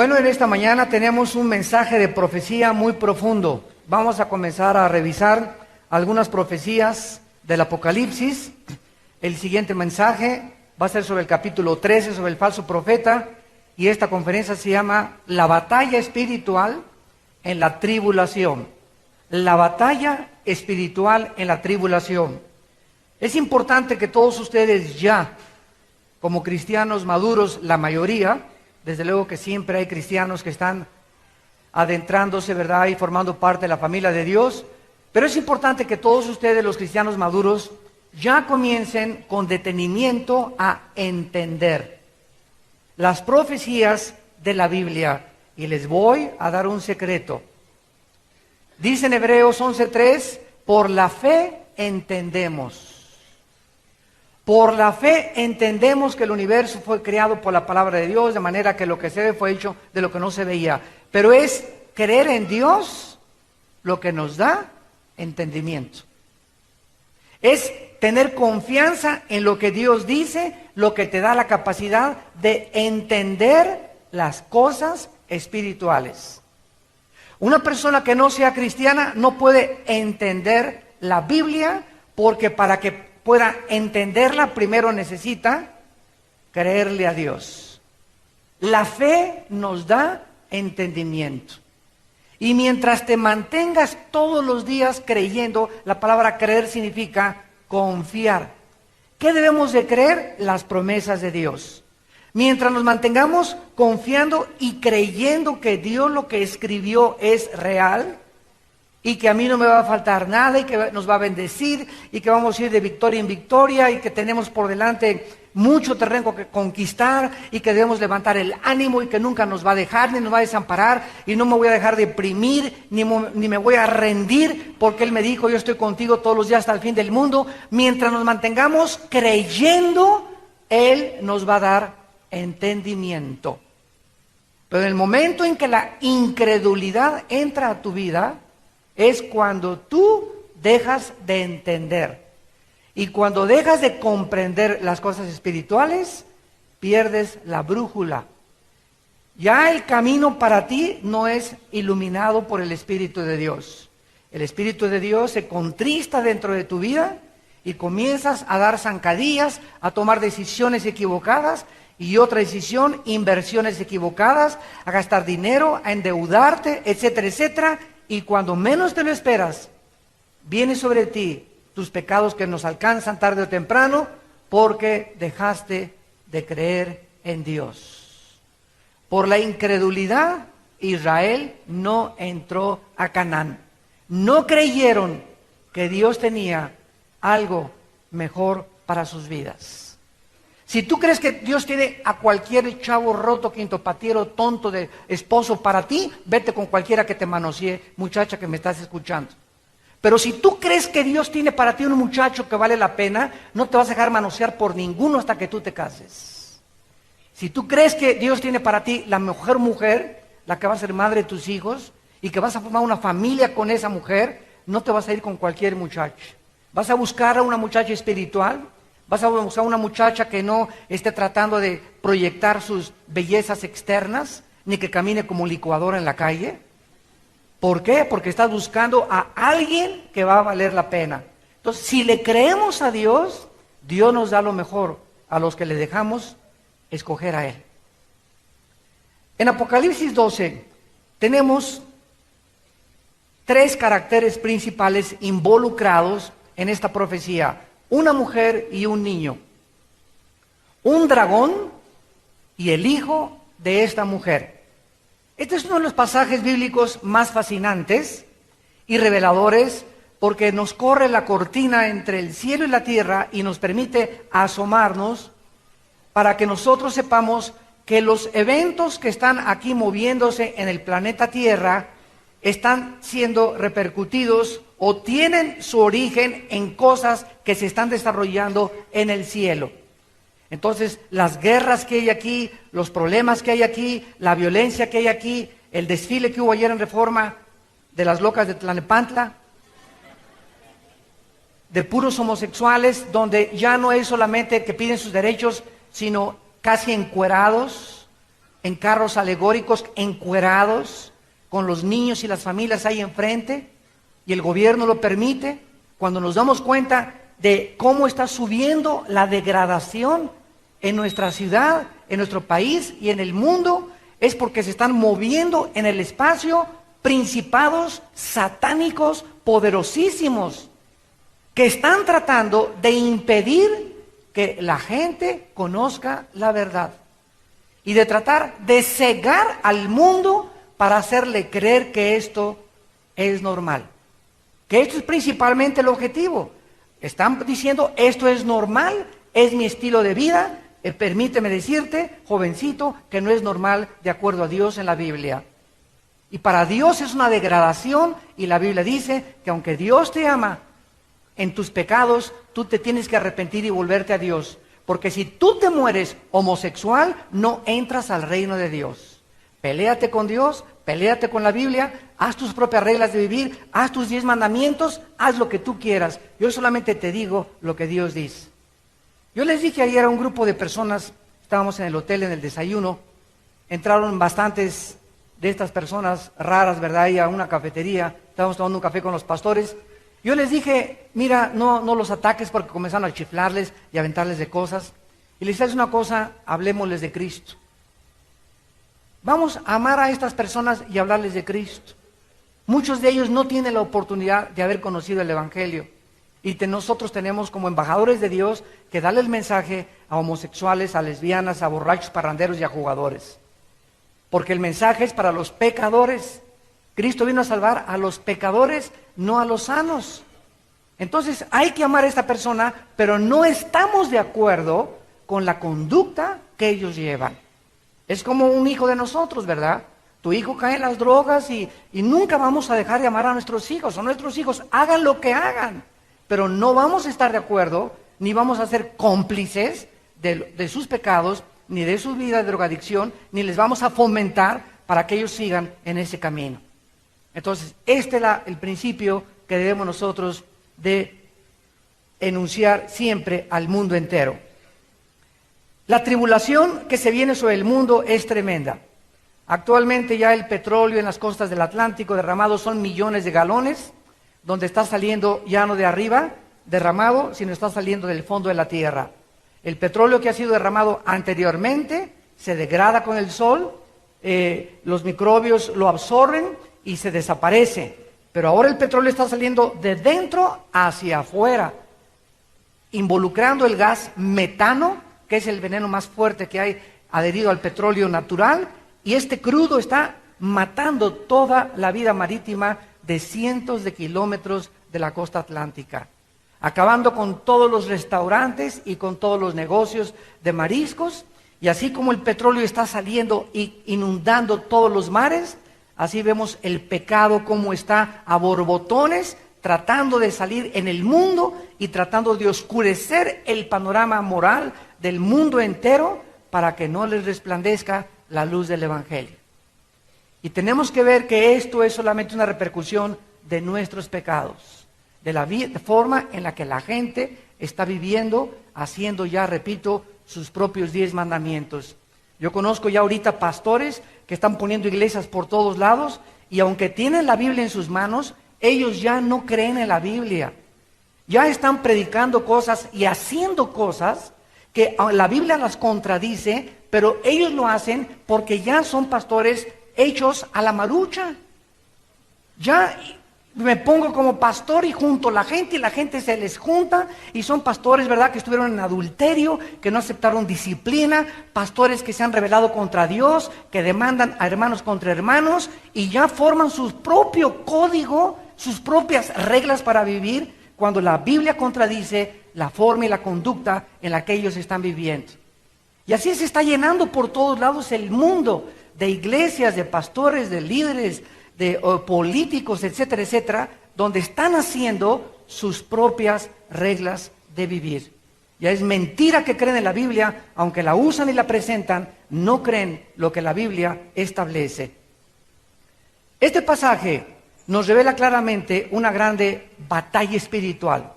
Bueno, en esta mañana tenemos un mensaje de profecía muy profundo. Vamos a comenzar a revisar algunas profecías del Apocalipsis. El siguiente mensaje va a ser sobre el capítulo 13, sobre el falso profeta. Y esta conferencia se llama La batalla espiritual en la tribulación. La batalla espiritual en la tribulación. Es importante que todos ustedes ya, como cristianos maduros, la mayoría, desde luego que siempre hay cristianos que están adentrándose, ¿verdad?, y formando parte de la familia de Dios, pero es importante que todos ustedes, los cristianos maduros, ya comiencen con detenimiento a entender las profecías de la Biblia. Y les voy a dar un secreto. Dice en Hebreos 11:3, por la fe entendemos. Por la fe entendemos que el universo fue creado por la palabra de Dios, de manera que lo que se ve fue hecho de lo que no se veía. Pero es creer en Dios lo que nos da entendimiento. Es tener confianza en lo que Dios dice, lo que te da la capacidad de entender las cosas espirituales. Una persona que no sea cristiana no puede entender la Biblia, porque para que pueda entenderla primero necesita creerle a Dios. La fe nos da entendimiento. Y mientras te mantengas todos los días creyendo, la palabra creer significa confiar. ¿Qué debemos de creer? Las promesas de Dios. Mientras nos mantengamos confiando y creyendo que Dios lo que escribió es real, y que a mí no me va a faltar nada, y que nos va a bendecir, y que vamos a ir de victoria en victoria, y que tenemos por delante mucho terreno que conquistar, y que debemos levantar el ánimo, y que nunca nos va a dejar, ni nos va a desamparar, y no me voy a dejar deprimir, ni me voy a rendir, porque Él me dijo, yo estoy contigo todos los días hasta el fin del mundo. Mientras nos mantengamos creyendo, Él nos va a dar entendimiento. Pero en el momento en que la incredulidad entra a tu vida, es cuando tú dejas de entender. Y cuando dejas de comprender las cosas espirituales, pierdes la brújula. Ya el camino para ti no es iluminado por el Espíritu de Dios. El Espíritu de Dios se contrista dentro de tu vida y comienzas a dar zancadillas, a tomar decisiones equivocadas, y otra decisión, inversiones equivocadas, a gastar dinero, a endeudarte, etcétera, etcétera. Y cuando menos te lo esperas, viene sobre ti tus pecados que nos alcanzan tarde o temprano, porque dejaste de creer en Dios. Por la incredulidad, Israel no entró a Canaán. No creyeron que Dios tenía algo mejor para sus vidas. Si tú crees que Dios tiene a cualquier chavo roto, quintopatiero, tonto de esposo para ti, vete con cualquiera que te manosee, muchacha que me estás escuchando. Pero si tú crees que Dios tiene para ti un muchacho que vale la pena, no te vas a dejar manosear por ninguno hasta que tú te cases. Si tú crees que Dios tiene para ti la mejor mujer, la que va a ser madre de tus hijos, y que vas a formar una familia con esa mujer, no te vas a ir con cualquier muchacho. Vas a buscar a una muchacha espiritual. Vas a buscar una muchacha que no esté tratando de proyectar sus bellezas externas, ni que camine como licuadora en la calle. ¿Por qué? Porque estás buscando a alguien que va a valer la pena. Entonces, si le creemos a Dios, Dios nos da lo mejor a los que le dejamos escoger a Él. En Apocalipsis 12 tenemos 3 caracteres principales involucrados en esta profecía. Una mujer y un niño, un dragón y el hijo de esta mujer. Este es uno de los pasajes bíblicos más fascinantes y reveladores, porque nos corre la cortina entre el cielo y la tierra y nos permite asomarnos para que nosotros sepamos que los eventos que están aquí moviéndose en el planeta Tierra están siendo repercutidos o tienen su origen en cosas que se están desarrollando en el cielo. Entonces, las guerras que hay aquí, los problemas que hay aquí, la violencia que hay aquí, el desfile que hubo ayer en Reforma de las locas de Tlalnepantla, de puros homosexuales, donde ya no es solamente que piden sus derechos, sino casi encuerados, en carros alegóricos, encuerados, con los niños y las familias ahí enfrente, y el gobierno lo permite, cuando nos damos cuenta de cómo está subiendo la degradación en nuestra ciudad, en nuestro país y en el mundo, es porque se están moviendo en el espacio principados satánicos poderosísimos que están tratando de impedir que la gente conozca la verdad y de tratar de cegar al mundo para hacerle creer que esto es normal, que esto es principalmente el objetivo. Están diciendo, esto es normal, es mi estilo de vida. Permíteme decirte, jovencito, que no es normal de acuerdo a Dios en la Biblia. Y para Dios es una degradación, y la Biblia dice que aunque Dios te ama en tus pecados, tú te tienes que arrepentir y volverte a Dios. Porque si tú te mueres homosexual, no entras al reino de Dios. Peléate con Dios, peléate con la Biblia, haz tus propias reglas de vivir, haz tus 10 mandamientos, haz lo que tú quieras. Yo solamente te digo lo que Dios dice. Yo les dije ayer a un grupo de personas, estábamos en el hotel en el desayuno, entraron bastantes de estas personas raras, ¿verdad? Y a una cafetería, estábamos tomando un café con los pastores. Yo les dije, mira, no los ataques, porque comenzaron a chiflarles y a aventarles de cosas. Y les dije una cosa, hablémosles de Cristo. Vamos a amar a estas personas y hablarles de Cristo. Muchos de ellos no tienen la oportunidad de haber conocido el Evangelio. Y nosotros tenemos como embajadores de Dios que darle el mensaje a homosexuales, a lesbianas, a borrachos, parranderos y a jugadores. Porque el mensaje es para los pecadores. Cristo vino a salvar a los pecadores, no a los sanos. Entonces hay que amar a esta persona, pero no estamos de acuerdo con la conducta que ellos llevan. Es como un hijo de nosotros, ¿verdad? Tu hijo cae en las drogas y nunca vamos a dejar de amar a nuestros hijos. O nuestros hijos hagan lo que hagan. Pero no vamos a estar de acuerdo, ni vamos a ser cómplices de sus pecados, ni de su vida de drogadicción, ni les vamos a fomentar para que ellos sigan en ese camino. Entonces, este es el principio que debemos nosotros de enunciar siempre al mundo entero. La tribulación que se viene sobre el mundo es tremenda. Actualmente ya el petróleo en las costas del Atlántico derramado son millones de galones, donde está saliendo ya no de arriba derramado, sino está saliendo del fondo de la tierra. El petróleo que ha sido derramado anteriormente se degrada con el sol, los microbios lo absorben y se desaparece. Pero ahora el petróleo está saliendo de dentro hacia afuera, involucrando el gas metano, que es el veneno más fuerte que hay adherido al petróleo natural, y este crudo está matando toda la vida marítima de cientos de kilómetros de la costa atlántica, acabando con todos los restaurantes y con todos los negocios de mariscos. Y así como el petróleo está saliendo e inundando todos los mares, así vemos el pecado como está a borbotones tratando de salir en el mundo y tratando de oscurecer el panorama moral del mundo entero para que no les resplandezca la luz del Evangelio. Y tenemos que ver que esto es solamente una repercusión de nuestros pecados, de la forma en la que la gente está viviendo, haciendo ya, repito, sus propios 10 mandamientos. Yo conozco ya ahorita pastores que están poniendo iglesias por todos lados y aunque tienen la Biblia en sus manos, ellos ya no creen en la Biblia. Ya están predicando cosas y haciendo cosas que la Biblia las contradice, pero ellos lo hacen porque ya son pastores hechos a la marucha. Ya me pongo como pastor y junto a la gente y la gente se les junta y son pastores, ¿verdad?, que estuvieron en adulterio, que no aceptaron disciplina, pastores que se han rebelado contra Dios, que demandan a hermanos contra hermanos y ya forman su propio código, sus propias reglas para vivir, cuando la Biblia contradice la forma y la conducta en la que ellos están viviendo. Y así se está llenando por todos lados el mundo de iglesias, de pastores, de líderes, de políticos, etcétera, etcétera, donde están haciendo sus propias reglas de vivir. Ya es mentira que creen en la Biblia, aunque la usan y la presentan, no creen lo que la Biblia establece. Este pasaje nos revela claramente una grande batalla espiritual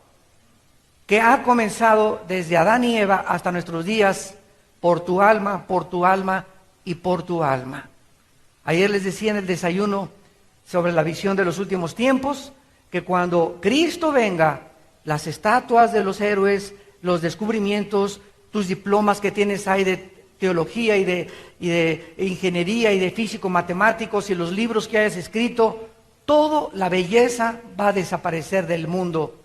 que ha comenzado desde Adán y Eva hasta nuestros días, por tu alma y por tu alma. Ayer les decía en el desayuno sobre la visión de los últimos tiempos, que cuando Cristo venga, las estatuas de los héroes, los descubrimientos, tus diplomas que tienes ahí de teología y de ingeniería y de físico-matemáticos y los libros que hayas escrito, toda la belleza va a desaparecer del mundo.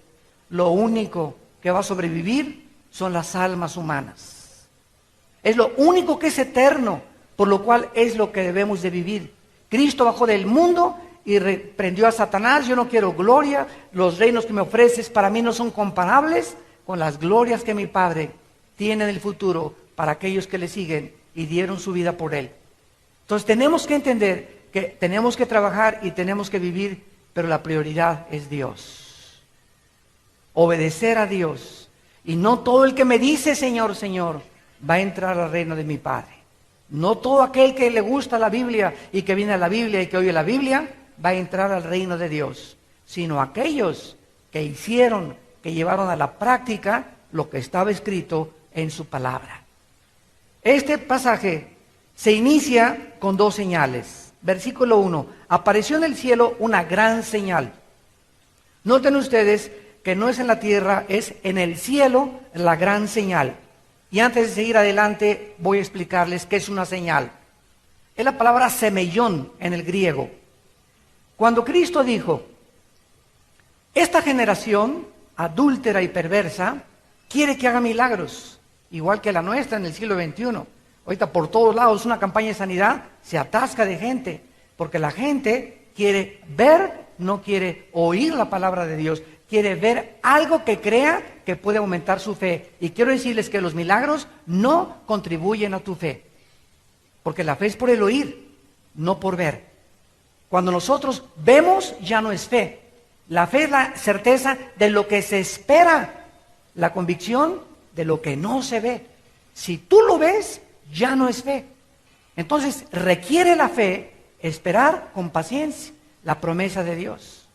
Lo único que va a sobrevivir son las almas humanas. Es lo único que es eterno, por lo cual es lo que debemos de vivir. Cristo bajó del mundo y reprendió a Satanás. Yo no quiero gloria, los reinos que me ofreces para mí no son comparables con las glorias que mi Padre tiene en el futuro para aquellos que le siguen y dieron su vida por Él. Entonces tenemos que entender que tenemos que trabajar y tenemos que vivir, pero la prioridad es Dios. Obedecer a Dios. Y no todo el que me dice Señor, Señor, va a entrar al reino de mi Padre. No todo aquel que le gusta la Biblia y que viene a la Biblia y que oye la Biblia va a entrar al reino de Dios, sino aquellos que hicieron, que llevaron a la práctica lo que estaba escrito en su palabra. Este pasaje se inicia con dos señales. Versículo 1, apareció en el cielo una gran señal. Noten ustedes que no es en la tierra, es en el cielo la gran señal. Y antes de seguir adelante voy a explicarles qué es una señal. Es la palabra semellón en el griego. Cuando Cristo dijo, esta generación adúltera y perversa quiere que haga milagros, igual que la nuestra en el siglo XXI. Ahorita por todos lados una campaña de sanidad se atasca de gente, porque la gente quiere ver, no quiere oír la palabra de Dios, quiere ver algo que crea que puede aumentar su fe. Y quiero decirles que los milagros no contribuyen a tu fe, porque la fe es por el oír, no por ver. Cuando nosotros vemos, ya no es fe. La fe es la certeza de lo que se espera, la convicción de lo que no se ve. Si tú lo ves, ya no es fe. Entonces requiere la fe esperar con paciencia la promesa de Dios.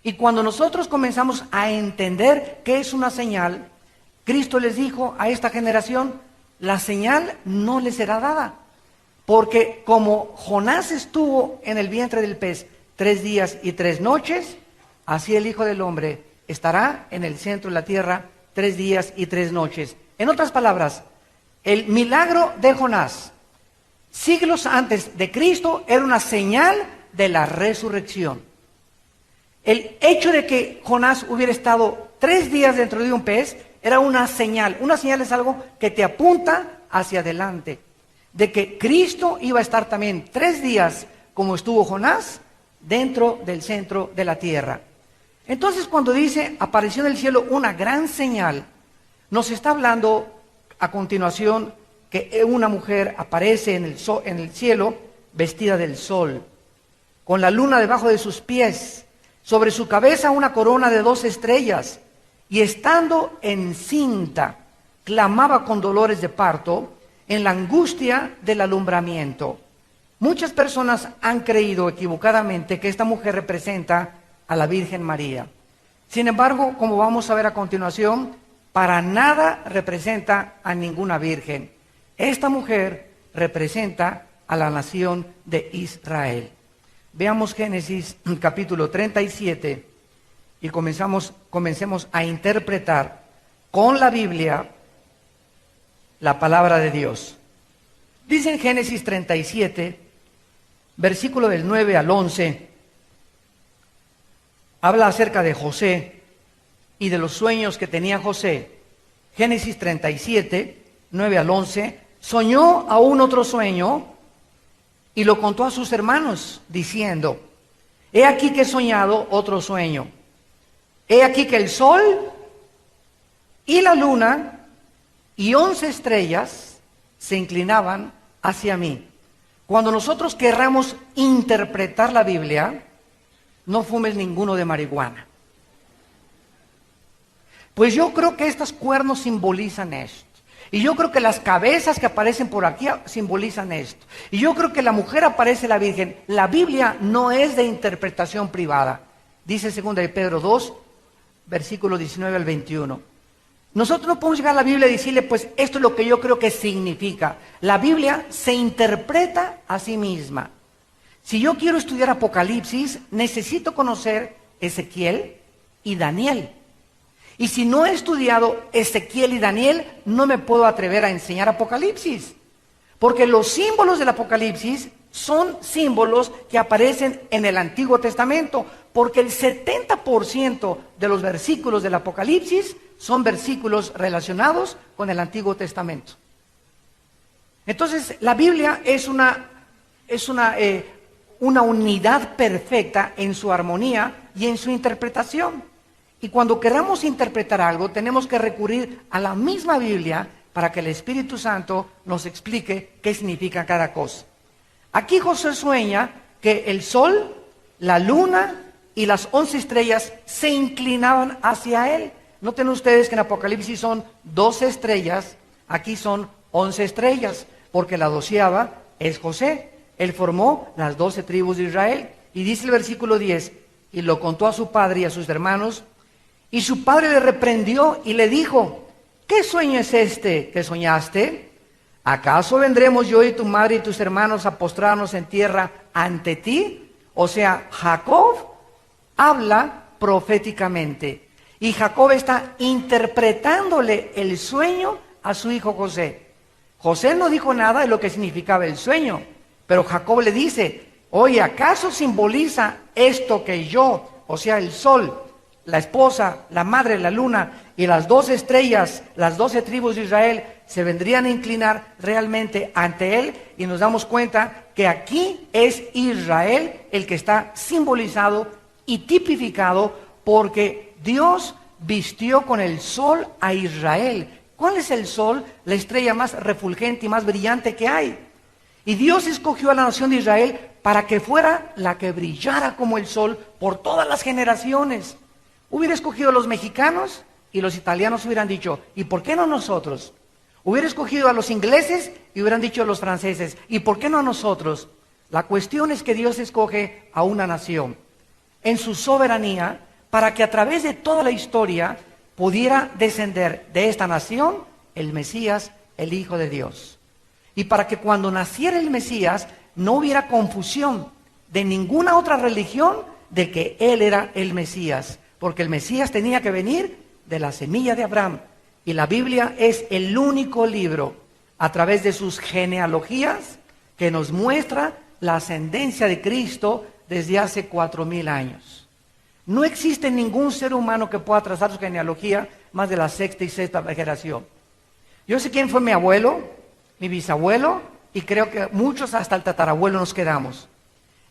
Y cuando nosotros comenzamos a entender qué es una señal, Cristo les dijo a esta generación, la señal no les será dada. Porque como Jonás estuvo en el vientre del pez 3 días y 3 noches, así el Hijo del Hombre estará en el centro de la tierra 3 días y 3 noches. En otras palabras, el milagro de Jonás, siglos antes de Cristo, era una señal de la resurrección. El hecho de que Jonás hubiera estado 3 días dentro de un pez era una señal. Una señal es algo que te apunta hacia adelante, de que Cristo iba a estar también 3 días, como estuvo Jonás, dentro del centro de la tierra. Entonces, cuando dice, apareció en el cielo una gran señal, nos está hablando a continuación que una mujer aparece en el cielo vestida del sol, con la luna debajo de sus pies, sobre su cabeza una corona de 2 estrellas, y estando encinta, clamaba con dolores de parto, en la angustia del alumbramiento. Muchas personas han creído equivocadamente que esta mujer representa a la Virgen María. Sin embargo, como vamos a ver a continuación, para nada representa a ninguna virgen. Esta mujer representa a la nación de Israel. Veamos Génesis capítulo 37 y comencemos a interpretar con la Biblia la palabra de Dios. Dice en Génesis 37, versículo del 9 al 11, habla acerca de José y de los sueños que tenía José. Génesis 37, 9 al 11, soñó aún otro sueño y lo contó a sus hermanos, diciendo, he aquí que he soñado otro sueño. He aquí que el sol y la luna y 11 estrellas se inclinaban hacia mí. Cuando nosotros querramos interpretar la Biblia, no fumes ninguno de marihuana. Pues yo creo que estos cuernos simbolizan esto. Y yo creo que las cabezas que aparecen por aquí simbolizan esto. Y yo creo que la mujer aparece la Virgen. La Biblia no es de interpretación privada. Dice 2 de Pedro 2, versículo 19 al 21. Nosotros no podemos llegar a la Biblia y decirle, pues esto es lo que yo creo que significa. La Biblia se interpreta a sí misma. Si yo quiero estudiar Apocalipsis, necesito conocer Ezequiel y Daniel. Y si no he estudiado Ezequiel y Daniel, no me puedo atrever a enseñar Apocalipsis. Porque los símbolos del Apocalipsis son símbolos que aparecen en el Antiguo Testamento. Porque el 70% de los versículos del Apocalipsis son versículos relacionados con el Antiguo Testamento. Entonces, la Biblia es una unidad perfecta en su armonía y en su interpretación. Y cuando queramos interpretar algo, tenemos que recurrir a la misma Biblia para que el Espíritu Santo nos explique qué significa cada cosa. Aquí José sueña que el sol, la luna y las 11 estrellas se inclinaban hacia él. Noten ustedes que en Apocalipsis son 12 estrellas, aquí son 11 estrellas, porque la 12ª es José. Él formó las 12 tribus de Israel. Y dice el versículo 10, y lo contó a su padre y a sus hermanos, y su padre le reprendió y le dijo, ¿qué sueño es este que soñaste? ¿Acaso vendremos yo y tu madre y tus hermanos a postrarnos en tierra ante ti? O sea, Jacob habla proféticamente. Y Jacob está interpretándole el sueño a su hijo José. José no dijo nada de lo que significaba el sueño, pero Jacob le dice, oye, ¿acaso simboliza esto que yo, o sea, el sol, la esposa, la madre, la luna y las 12 estrellas, las 12 tribus de Israel, se vendrían a inclinar realmente ante él? Y nos damos cuenta que aquí es Israel el que está simbolizado y tipificado, porque Dios vistió con el sol a Israel. ¿Cuál es el sol? La estrella más refulgente y más brillante que hay. Y Dios escogió a la nación de Israel para que fuera la que brillara como el sol por todas las generaciones. Hubiera escogido a los mexicanos y los italianos hubieran dicho, ¿y por qué no nosotros? Hubiera escogido a los ingleses y hubieran dicho a los franceses, ¿y por qué no a nosotros? La cuestión es que Dios escoge a una nación en su soberanía para que a través de toda la historia pudiera descender de esta nación el Mesías, el Hijo de Dios. Y para que cuando naciera el Mesías no hubiera confusión de ninguna otra religión de que Él era el Mesías. Porque el Mesías tenía que venir de la semilla de Abraham. Y la Biblia es el único libro a través de sus genealogías que nos muestra la ascendencia de Cristo desde hace 4000 años. No existe ningún ser humano que pueda trazar su genealogía más de la sexta y sexta generación. Yo sé quién fue mi abuelo, mi bisabuelo, y creo que muchos hasta el tatarabuelo nos quedamos.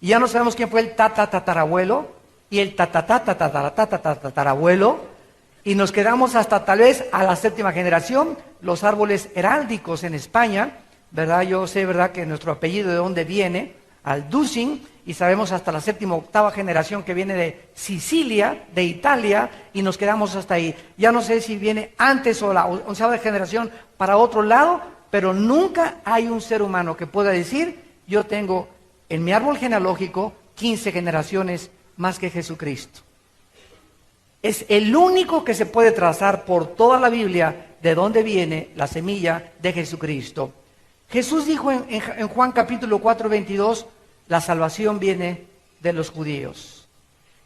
Y ya no sabemos quién fue el tatarabuelo y el tatarabuelo, y nos quedamos hasta tal vez a la séptima generación. Los árboles heráldicos en España, ¿verdad? Yo sé, ¿verdad?, que nuestro apellido de dónde viene, Alducin, y sabemos hasta la séptima, octava generación que viene de Sicilia, de Italia, y nos quedamos hasta ahí. Ya no sé si viene antes o la 11ª generación para otro lado, pero nunca hay un ser humano que pueda decir, yo tengo en mi árbol genealógico 15 generaciones más que Jesucristo. Es el único que se puede trazar por toda la Biblia de dónde viene la semilla de Jesucristo. Jesús dijo en Juan capítulo 4, 22, la salvación viene de los judíos.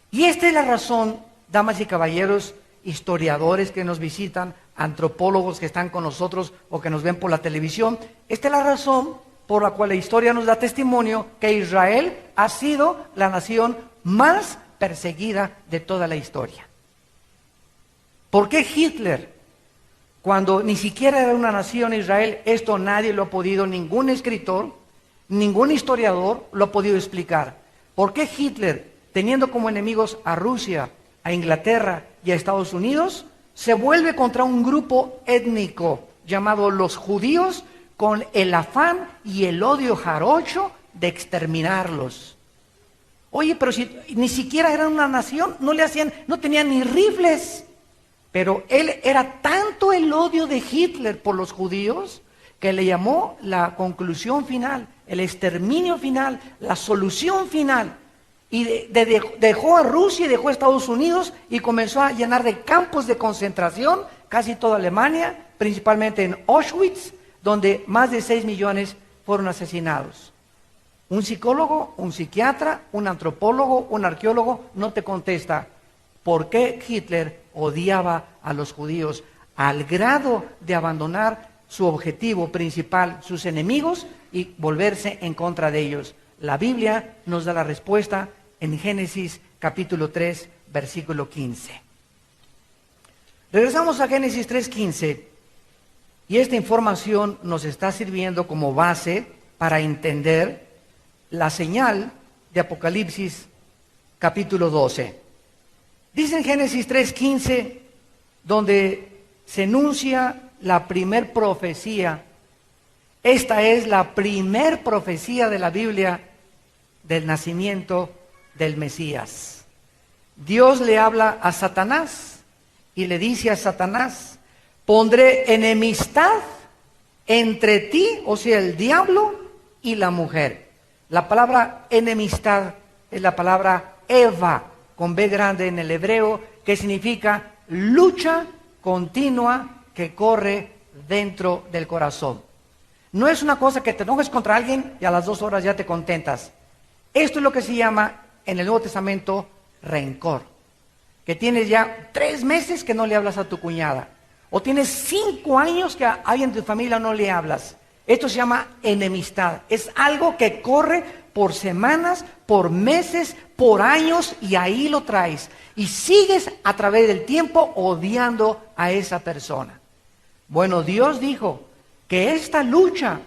Y esta es la razón, damas y caballeros, historiadores que nos visitan, antropólogos que están con nosotros o que nos ven por la televisión, esta es la razón por la cual la historia nos da testimonio que Israel ha sido la nación más perseguida de toda la historia. ¿Por qué Hitler, cuando ni siquiera era una nación Israel? Esto nadie lo ha podido, ningún escritor, ningún historiador lo ha podido explicar. ¿Por qué Hitler, teniendo como enemigos a Rusia, a Inglaterra y a Estados Unidos, se vuelve contra un grupo étnico llamado los judíos con el afán y el odio jarocho de exterminarlos? Oye, pero si ni siquiera eran una nación, no tenían ni rifles. Pero él era tanto el odio de Hitler por los judíos que le llamó la conclusión final, el exterminio final, la solución final. Y dejó a Rusia y dejó a Estados Unidos y comenzó a llenar de campos de concentración casi toda Alemania, principalmente en Auschwitz, donde más de 6 millones fueron asesinados. Un psicólogo, un psiquiatra, un antropólogo, un arqueólogo no te contesta por qué Hitler odiaba a los judíos al grado de abandonar su objetivo principal, sus enemigos, y volverse en contra de ellos. La Biblia nos da la respuesta en Génesis capítulo 3, versículo 15. Regresamos a Génesis 3:15 y esta información nos está sirviendo como base para entender la señal de Apocalipsis capítulo 12. Dice en Génesis 3:15, donde se enuncia la primer profecía. Esta es la primer profecía de la Biblia del nacimiento del Mesías. Dios le habla a Satanás y le dice a Satanás: pondré enemistad entre ti, o sea, el diablo y la mujer. La palabra enemistad es la palabra Eva, con B grande en el hebreo, que significa lucha continua que corre dentro del corazón. No es una cosa que te enojes contra alguien y a las 2 horas ya te contentas. Esto es lo que se llama en el Nuevo Testamento rencor. Que tienes ya 3 meses que no le hablas a tu cuñada. O tienes 5 años que a alguien de tu familia no le hablas. Esto se llama enemistad. Es algo que corre por semanas, por meses, por años, y ahí lo traes. Y sigues a través del tiempo odiando a esa persona. Bueno, Dios dijo que esta lucha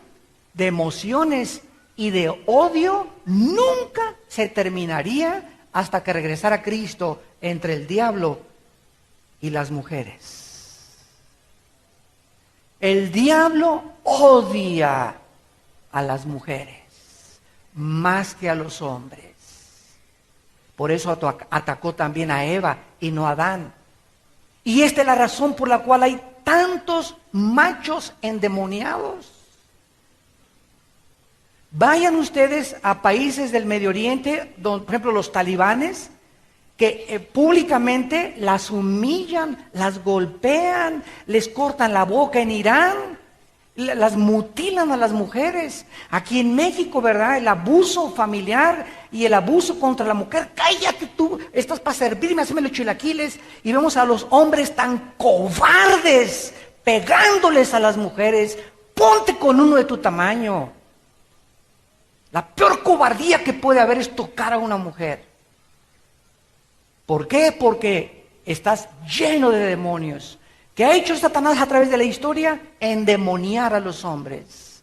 de emociones y de odio nunca se terminaría hasta que regresara Cristo entre el diablo y las mujeres. El diablo odia a las mujeres más que a los hombres. Por eso atacó también a Eva y no a Adán. Y esta es la razón por la cual hay tantos machos endemoniados. Vayan ustedes a países del Medio Oriente, donde, por ejemplo, los talibanes, que públicamente las humillan, las golpean, les cortan la boca en Irán, las mutilan a las mujeres. Aquí en México, ¿verdad? El abuso familiar y el abuso contra la mujer. Cállate tú, estás para servirme, hazme los chilaquiles. Y vemos a los hombres tan cobardes pegándoles a las mujeres. Ponte con uno de tu tamaño. La peor cobardía que puede haber es tocar a una mujer. ¿Por qué? Porque estás lleno de demonios. ¿Qué ha hecho Satanás a través de la historia? Endemoniar a los hombres,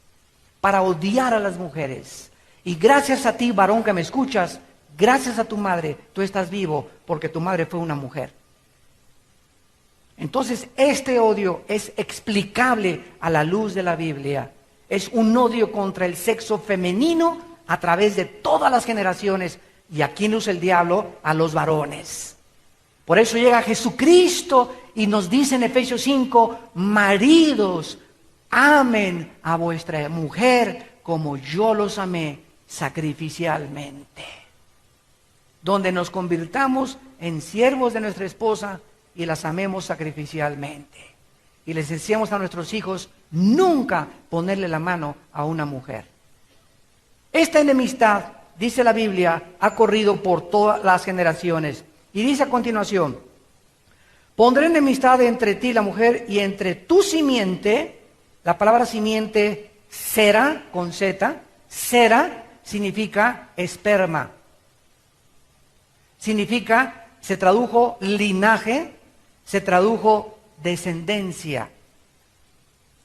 para odiar a las mujeres. Y gracias a ti, varón que me escuchas, gracias a tu madre, tú estás vivo, porque tu madre fue una mujer. Entonces, este odio es explicable a la luz de la Biblia. Es un odio contra el sexo femenino a través de todas las generaciones. ¿Y a quién usa el diablo? A los varones. Por eso llega Jesucristo y nos dice en Efesios 5, maridos, amen a vuestra mujer como yo los amé sacrificialmente. Donde nos convirtamos en siervos de nuestra esposa y las amemos sacrificialmente. Y les enseñamos a nuestros hijos nunca ponerle la mano a una mujer. Esta enemistad, dice la Biblia, ha corrido por todas las generaciones. Y dice a continuación, pondré enemistad entre ti y la mujer y entre tu simiente. La palabra simiente, sera, con Z, sera significa esperma. Significa, se tradujo linaje, se tradujo descendencia.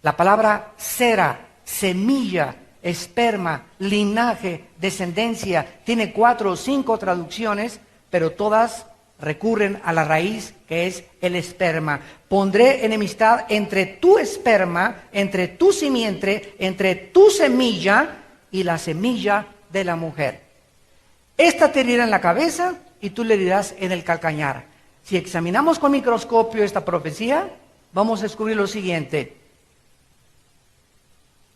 La palabra sera, semilla, esperma, linaje, descendencia, tiene 4 o 5 traducciones, pero todas recurren a la raíz que es el esperma. Pondré enemistad entre tu esperma, entre tu simiente, entre tu semilla y la semilla de la mujer. Esta te herirá en la cabeza y tú le herirás en el calcañar. Si examinamos con microscopio esta profecía, vamos a descubrir lo siguiente.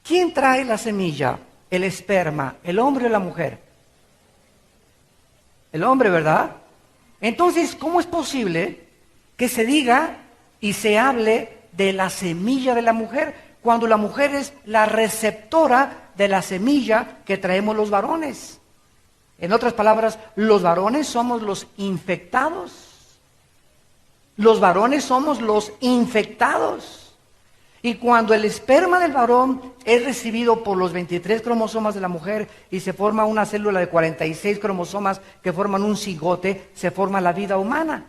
¿Quién trae la semilla, el esperma, el hombre o la mujer? El hombre, ¿verdad? Entonces, ¿cómo es posible que se diga y se hable de la semilla de la mujer, cuando la mujer es la receptora de la semilla que traemos los varones. En otras palabras, los varones somos los infectados. Los varones somos los infectados. Y cuando el esperma del varón es recibido por los 23 cromosomas de la mujer y se forma una célula de 46 cromosomas que forman un cigote, se forma la vida humana.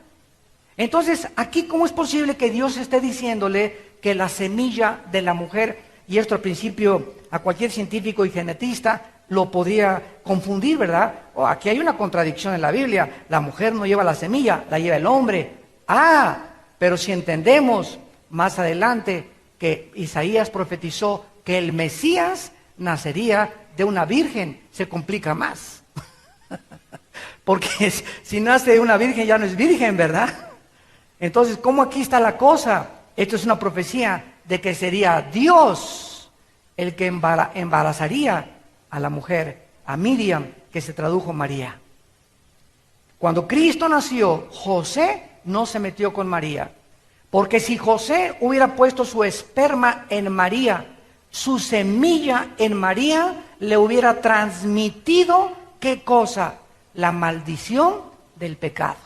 Entonces, aquí, ¿cómo es posible que Dios esté diciéndole que la semilla de la mujer, y esto al principio a cualquier científico y genetista lo podría confundir, ¿verdad? Oh, aquí hay una contradicción en la Biblia. La mujer no lleva la semilla, la lleva el hombre. Pero si entendemos más adelante que Isaías profetizó que el Mesías nacería de una virgen, se complica más. Porque si nace de una virgen ya no es virgen, ¿verdad? Entonces, ¿cómo aquí está la cosa? Esto es una profecía de que sería Dios el que embarazaría a la mujer, a Miriam, que se tradujo María. Cuando Cristo nació, José no se metió con María. Porque si José hubiera puesto su esperma en María, su semilla en María, le hubiera transmitido, ¿qué cosa? La maldición del pecado.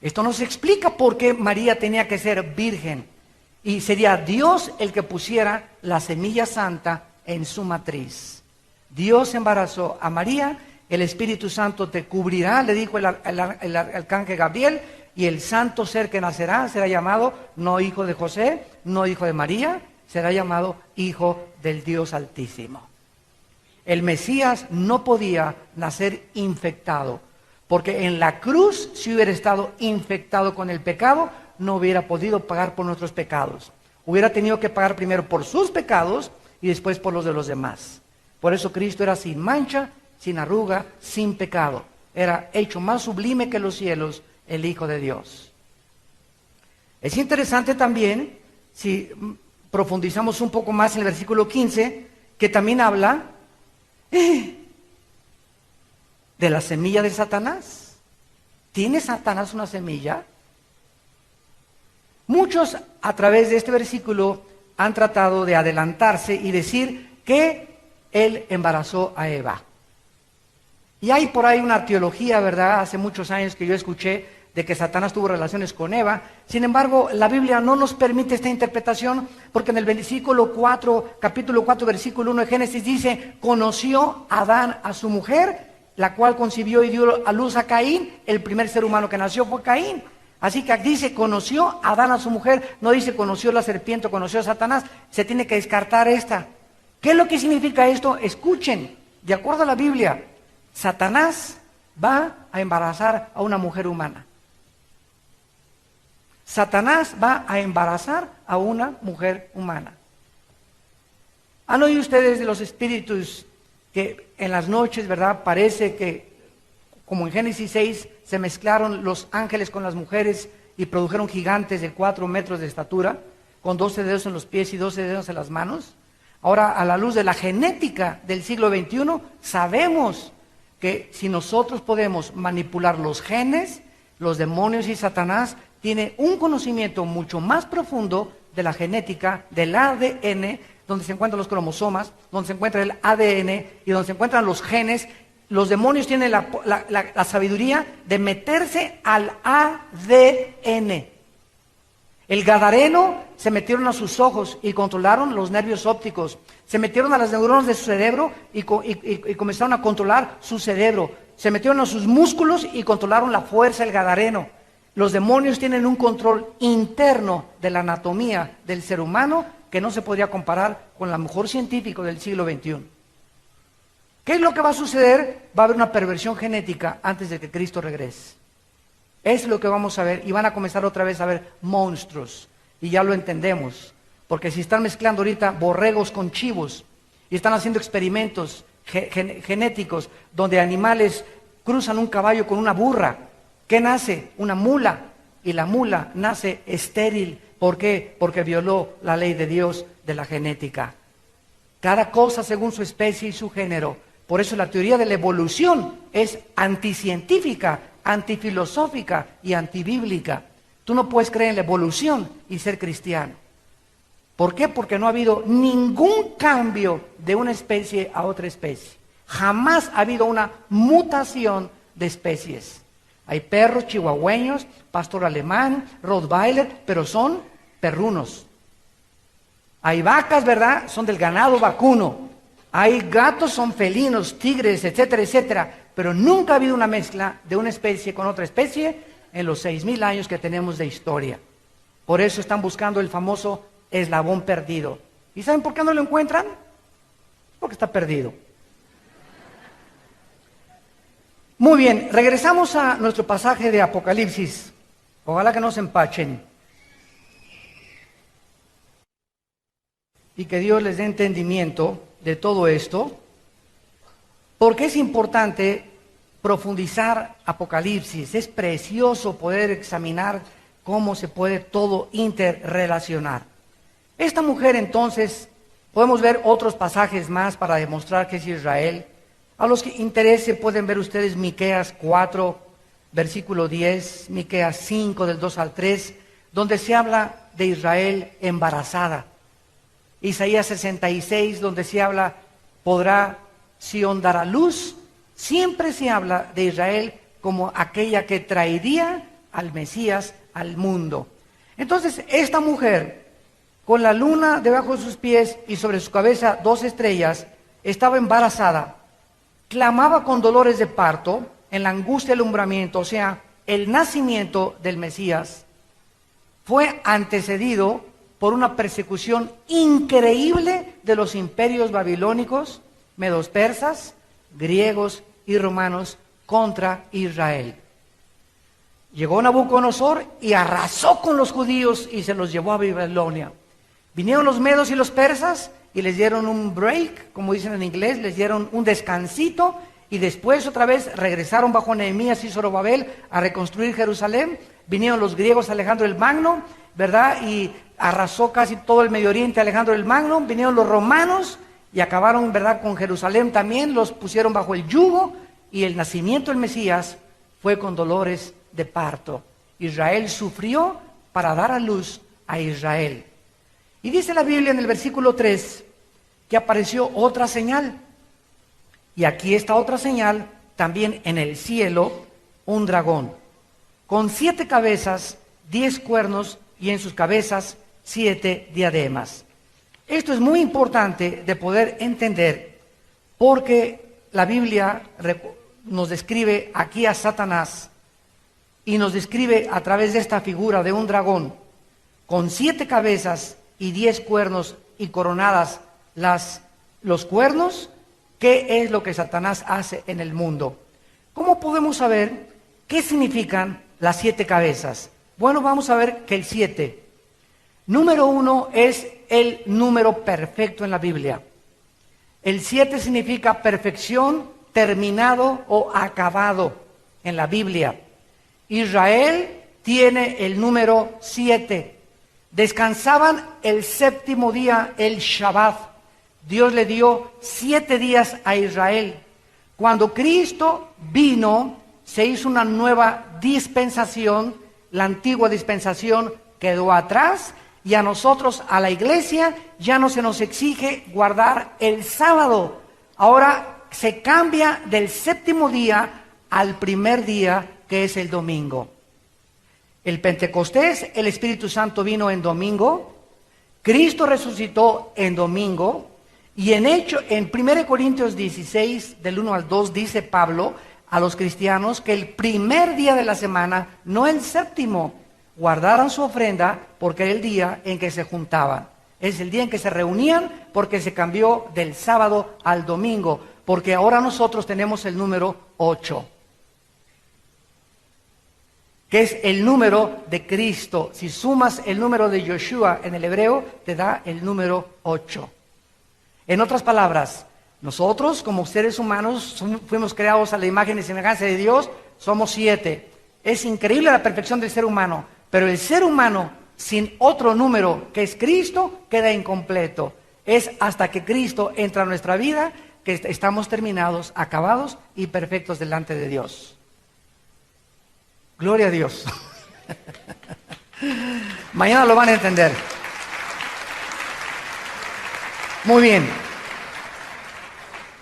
Esto nos explica por qué María tenía que ser virgen. Y sería Dios el que pusiera la semilla santa en su matriz. Dios embarazó a María, el Espíritu Santo te cubrirá, le dijo el arcángel Gabriel, y el santo ser que nacerá será llamado no hijo de José, no hijo de María, será llamado hijo del Dios Altísimo. El Mesías no podía nacer infectado, porque en la cruz, si hubiera estado infectado con el pecado, no hubiera podido pagar por nuestros pecados. Hubiera tenido que pagar primero por sus pecados y después por los de los demás. Por eso Cristo era sin mancha, sin arruga, sin pecado. Era hecho más sublime que los cielos, el Hijo de Dios. Es interesante también, si profundizamos un poco más en el versículo 15, que también habla de la semilla de Satanás. ¿Tiene Satanás una semilla? Muchos a través de este versículo han tratado de adelantarse y decir que él embarazó a Eva. Y hay por ahí una teología, ¿verdad? Hace muchos años que yo escuché de que Satanás tuvo relaciones con Eva. Sin embargo, la Biblia no nos permite esta interpretación, porque en el versículo 4, capítulo 4, versículo 1 de Génesis dice: conoció Adán a su mujer, la cual concibió y dio a luz a Caín. El primer ser humano que nació fue Caín. Así que dice conoció Adán a su mujer, no dice conoció la serpiente, conoció a Satanás. Se tiene que descartar esta. ¿Qué es lo que significa esto? Escuchen, de acuerdo a la Biblia, Satanás va a embarazar a una mujer humana. Satanás va a embarazar a una mujer humana. ¿Han oído ustedes de los espíritus que en las noches, verdad, parece que, como en Génesis 6, se mezclaron los ángeles con las mujeres y produjeron gigantes de 4 metros de estatura, con 12 dedos en los pies y 12 dedos en las manos? Ahora, a la luz de la genética del siglo XXI, sabemos que si nosotros podemos manipular los genes, los demonios y Satanás tiene un conocimiento mucho más profundo de la genética, del ADN, donde se encuentran los cromosomas, donde se encuentra el ADN y donde se encuentran los genes. Los demonios tienen la sabiduría de meterse al ADN. El gadareno se metieron a sus ojos y controlaron los nervios ópticos. Se metieron a las neuronas de su cerebro y comenzaron a controlar su cerebro. Se metieron a sus músculos y controlaron la fuerza del gadareno. Los demonios tienen un control interno de la anatomía del ser humano que no se podría comparar con el mejor científico del siglo XXI. ¿Qué es lo que va a suceder? Va a haber una perversión genética antes de que Cristo regrese. Es lo que vamos a ver, y van a comenzar otra vez a ver monstruos, y ya lo entendemos, porque si están mezclando ahorita borregos con chivos, y están haciendo experimentos genéticos, donde animales cruzan un caballo con una burra, ¿qué nace? Una mula, y la mula nace estéril. ¿Por qué? Porque violó la ley de Dios de la genética. Cada cosa según su especie y su género. Por eso la teoría de la evolución es anticientífica, antifilosófica y antibíblica. Tú no puedes creer en la evolución y ser cristiano. ¿Por qué? Porque no ha habido ningún cambio de una especie a otra especie. Jamás ha habido una mutación de especies. Hay perros chihuahueños, pastor alemán, rottweiler, pero son perrunos. Hay vacas, ¿verdad? Son del ganado vacuno. Hay gatos, son felinos, tigres, etcétera, etcétera. Pero nunca ha habido una mezcla de una especie con otra especie en los 6,000 años que tenemos de historia. Por eso están buscando el famoso eslabón perdido. ¿Y saben por qué no lo encuentran? Porque está perdido. Muy bien, regresamos a nuestro pasaje de Apocalipsis. Ojalá que no se empachen. Y que Dios les dé entendimiento de todo esto. Porque es importante profundizar Apocalipsis. Es precioso poder examinar cómo se puede todo interrelacionar. Esta mujer entonces, podemos ver otros pasajes más para demostrar que es Israel. A los que interese pueden ver ustedes Miqueas 4, versículo 10, Miqueas 5 del 2 al 3, donde se habla de Israel embarazada. Isaías 66, donde se habla, podrá Sión dar a luz. Siempre se habla de Israel como aquella que traería al Mesías al mundo. Entonces, esta mujer, con la luna debajo de sus pies y sobre su cabeza 2 estrellas, estaba embarazada, clamaba con dolores de parto, en la angustia del alumbramiento, o sea, el nacimiento del Mesías, fue antecedido por una persecución increíble de los imperios babilónicos, medos persas, griegos y romanos contra Israel. Llegó Nabucodonosor y arrasó con los judíos y se los llevó a Babilonia. Vinieron los medos y los persas y les dieron un break, como dicen en inglés, les dieron un descansito y después otra vez regresaron bajo Nehemías y Zorobabel a reconstruir Jerusalén. Vinieron los griegos, Alejandro el Magno, ¿verdad? Y arrasó casi todo el Medio Oriente Alejandro el Magno. Vinieron los romanos y acabaron, ¿verdad?, con Jerusalén también, los pusieron bajo el yugo y el nacimiento del Mesías fue con dolores de parto. Israel sufrió para dar a luz a Israel. Y dice la Biblia en el versículo 3 que apareció otra señal. Y aquí está otra señal, también en el cielo, un dragón, con 7 cabezas, 10 cuernos y en sus cabezas 7 diademas. Esto es muy importante de poder entender porque la Biblia nos describe aquí a Satanás y nos describe a través de esta figura de un dragón con 7 cabezas y 10 cuernos y coronadas los cuernos. ¿Qué es lo que Satanás hace en el mundo? ¿Cómo podemos saber qué significan las 7 cabezas? Bueno, vamos a ver que el 7, número 1, es el número perfecto en la Biblia. El 7 significa perfección, terminado o acabado en la Biblia. Israel tiene el número 7. Descansaban el 7º día, el Shabbat. Dios le dio 7 días a Israel. Cuando Cristo vino, se hizo una nueva dispensación. La antigua dispensación quedó atrás y a nosotros, a la iglesia, ya no se nos exige guardar el sábado. Ahora se cambia del 7º día al primer día, que es el domingo. El Pentecostés, el Espíritu Santo vino en domingo, Cristo resucitó en domingo, y en 1 Corintios 16, del 1 al 2, dice Pablo a los cristianos que el primer día de la semana, no el 7º, guardaran su ofrenda porque era el día en que se juntaban. Es el día en que se reunían porque se cambió del sábado al domingo, porque ahora nosotros tenemos el número 8. Que es el número de Cristo. Si sumas el número de Yoshua en el hebreo, te da el número 8. En otras palabras, nosotros como seres humanos fuimos creados a la imagen y semejanza de Dios, somos 7. Es increíble la perfección del ser humano, pero el ser humano sin otro número que es Cristo queda incompleto. Es hasta que Cristo entra a nuestra vida que estamos terminados, acabados y perfectos delante de Dios. Gloria a Dios. Mañana lo van a entender. Muy bien.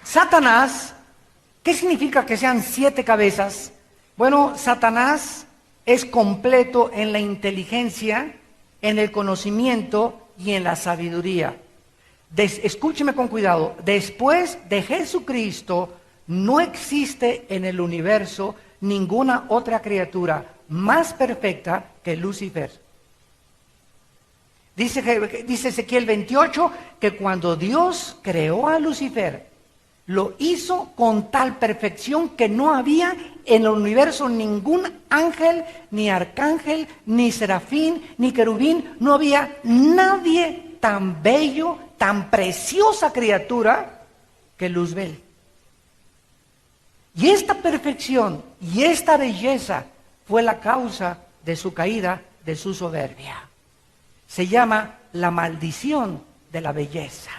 Satanás, ¿qué significa que sean 7 cabezas? Bueno, Satanás es completo en la inteligencia, en el conocimiento y en la sabiduría. Escúcheme con cuidado. Después de Jesucristo, no existe en el universo ninguna otra criatura más perfecta que Lucifer. Dice Ezequiel 28 que cuando Dios creó a Lucifer, lo hizo con tal perfección que no había en el universo ningún ángel, ni arcángel, ni serafín, ni querubín. No había nadie tan bello, tan preciosa criatura que Luzbel. Y esta perfección y esta belleza fue la causa de su caída, de su soberbia. Se llama la maldición de la belleza.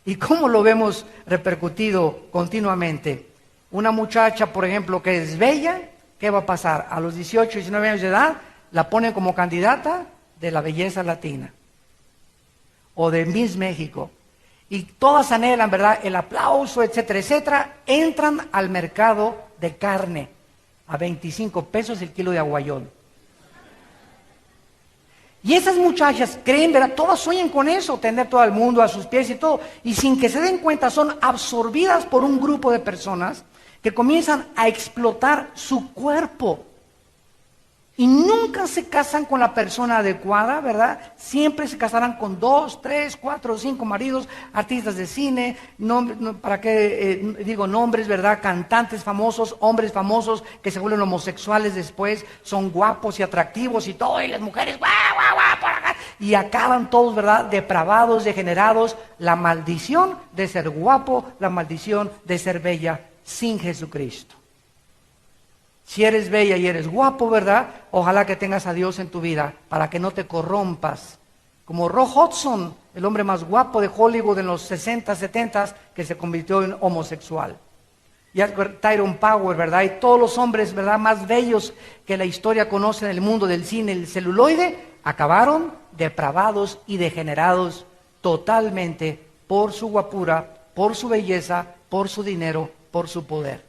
¿Y cómo lo vemos repercutido continuamente? Una muchacha, por ejemplo, que es bella, ¿qué va a pasar? A los 18, 19 años de edad, la ponen como candidata de la belleza latina. O de Miss México. Y todas anhelan, ¿verdad?, el aplauso, etcétera, etcétera. Entran al mercado de carne a 25 pesos el kilo de aguayón. Y esas muchachas creen, ¿verdad? Todas sueñan con eso, tener todo el mundo a sus pies y todo. Y sin que se den cuenta son absorbidas por un grupo de personas que comienzan a explotar su cuerpo. Y nunca se casan con la persona adecuada, ¿verdad? Siempre se casarán con 2, 3, 4, 5 maridos, artistas de cine, ¿para qué digo nombres, verdad? Cantantes famosos, hombres famosos que se vuelven homosexuales después, son guapos y atractivos y todo, y las mujeres, guau, guau, guau, por acá. Y acaban todos, ¿verdad? Depravados, degenerados. La maldición de ser guapo, la maldición de ser bella sin Jesucristo. Si eres bella y eres guapo, ¿verdad? Ojalá que tengas a Dios en tu vida para que no te corrompas. Como Rock Hudson, el hombre más guapo de Hollywood en los 60, 70, que se convirtió en homosexual. Y Tyrone Power, ¿verdad? Y todos los hombres, ¿verdad?, más bellos que la historia conoce en el mundo del cine, el celuloide, acabaron depravados y degenerados totalmente por su guapura, por su belleza, por su dinero, por su poder.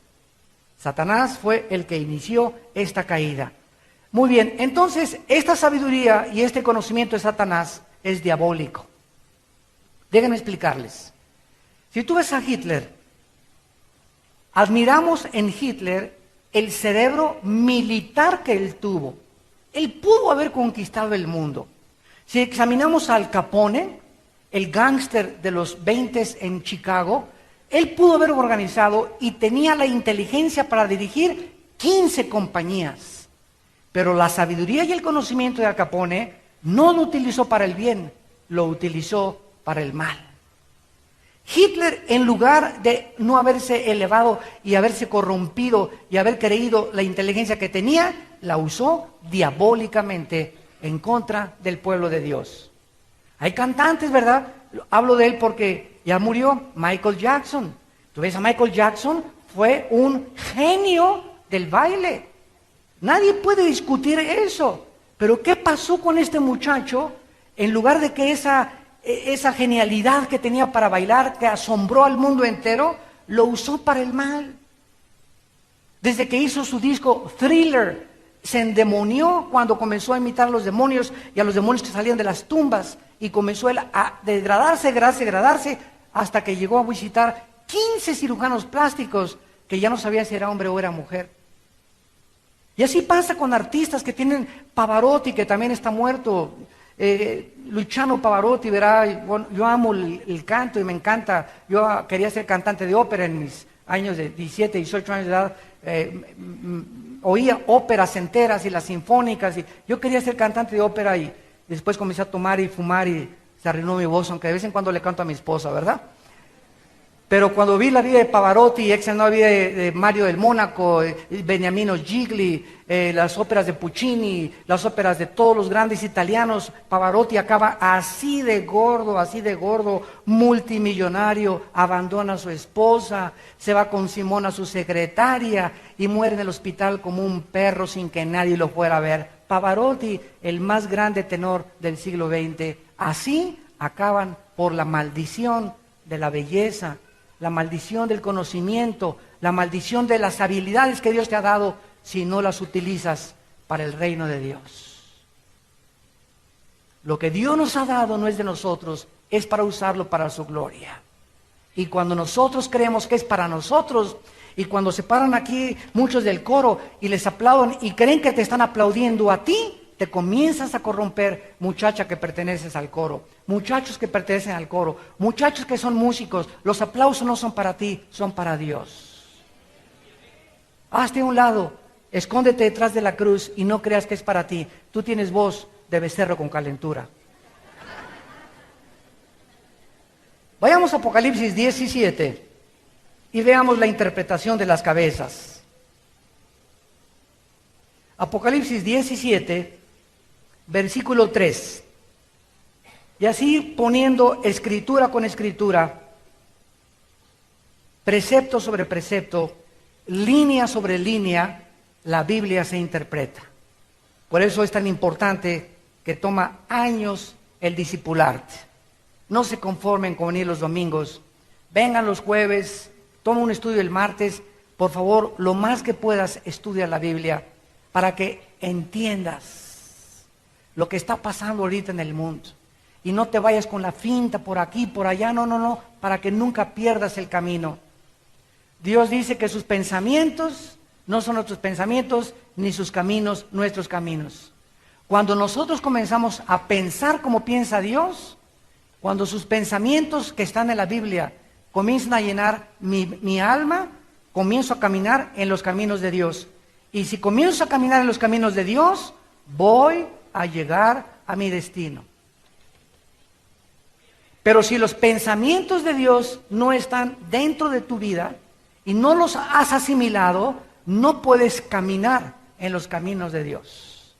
Satanás fue el que inició esta caída. Muy bien, entonces esta sabiduría y este conocimiento de Satanás es diabólico. Déjenme explicarles. Si tú ves a Hitler, admiramos en Hitler el cerebro militar que él tuvo. Él pudo haber conquistado el mundo. Si examinamos a Al Capone, el gángster de los 20 en Chicago, él pudo haber organizado y tenía la inteligencia para dirigir 15 compañías. Pero la sabiduría y el conocimiento de Al Capone no lo utilizó para el bien, lo utilizó para el mal. Hitler, en lugar de no haberse elevado y haberse corrompido y haber creído la inteligencia que tenía, la usó diabólicamente en contra del pueblo de Dios. Hay cantantes, ¿verdad? Hablo de él porque ya murió Michael Jackson. Tú ves a Michael Jackson, fue un genio del baile. Nadie puede discutir eso. Pero ¿qué pasó con este muchacho? En lugar de que esa genialidad que tenía para bailar, que asombró al mundo entero, lo usó para el mal. Desde que hizo su disco Thriller, se endemonió cuando comenzó a imitar a los demonios y a los demonios que salían de las tumbas. Y comenzó él a degradarse, hasta que llegó a visitar 15 cirujanos plásticos que ya no sabían si era hombre o era mujer. Y así pasa con artistas que tienen Pavarotti, que también está muerto. Luciano Pavarotti, verá, bueno, yo amo el canto y me encanta. Yo quería ser cantante de ópera en mis años de 17, 18 años de edad. Oía óperas enteras y las sinfónicas. Y yo quería ser cantante de ópera y después comencé a tomar y fumar y se arruinó mi voz, aunque de vez en cuando le canto a mi esposa, ¿verdad? Pero cuando vi la vida de Pavarotti, examinó la vida de Mario del Mónaco, Beniamino Gigli, las óperas de Puccini, las óperas de todos los grandes italianos, Pavarotti acaba así de gordo, multimillonario, abandona a su esposa, se va con Simona, su secretaria, y muere en el hospital como un perro sin que nadie lo fuera a ver. Pavarotti, el más grande tenor del siglo XX. Así acaban por la maldición de la belleza, la maldición del conocimiento, la maldición de las habilidades que Dios te ha dado si no las utilizas para el reino de Dios. Lo que Dios nos ha dado no es de nosotros, es para usarlo para su gloria. Y cuando nosotros creemos que es para nosotros, y cuando se paran aquí muchos del coro y les aplauden y creen que te están aplaudiendo a ti, te comienzas a corromper, muchacha que perteneces al coro, muchachos que pertenecen al coro, muchachos que son músicos. Los aplausos no son para ti, son para Dios. Hazte a un lado, escóndete detrás de la cruz y no creas que es para ti. Tú tienes voz de becerro con calentura. Vayamos a Apocalipsis 17 y veamos la interpretación de las cabezas. Apocalipsis 17, versículo 3. Y así poniendo escritura con escritura, precepto sobre precepto, línea sobre línea, la Biblia se interpreta. Por eso es tan importante que toma años el discipularte. No se conformen con venir los domingos, vengan los jueves, toma un estudio el martes. Por favor, lo más que puedas, estudia la Biblia para que entiendas lo que está pasando ahorita en el mundo. Y no te vayas con la finta por aquí, por allá, no, para que nunca pierdas el camino. Dios dice que sus pensamientos no son nuestros pensamientos, ni sus caminos nuestros caminos. Cuando nosotros comenzamos a pensar como piensa Dios, cuando sus pensamientos que están en la Biblia comienzan a llenar mi alma, comienzo a caminar en los caminos de Dios. Y si comienzo a caminar en los caminos de Dios, voy a llegar a mi destino. Pero si los pensamientos de Dios no están dentro de tu vida y no los has asimilado, no puedes caminar en los caminos de Dios.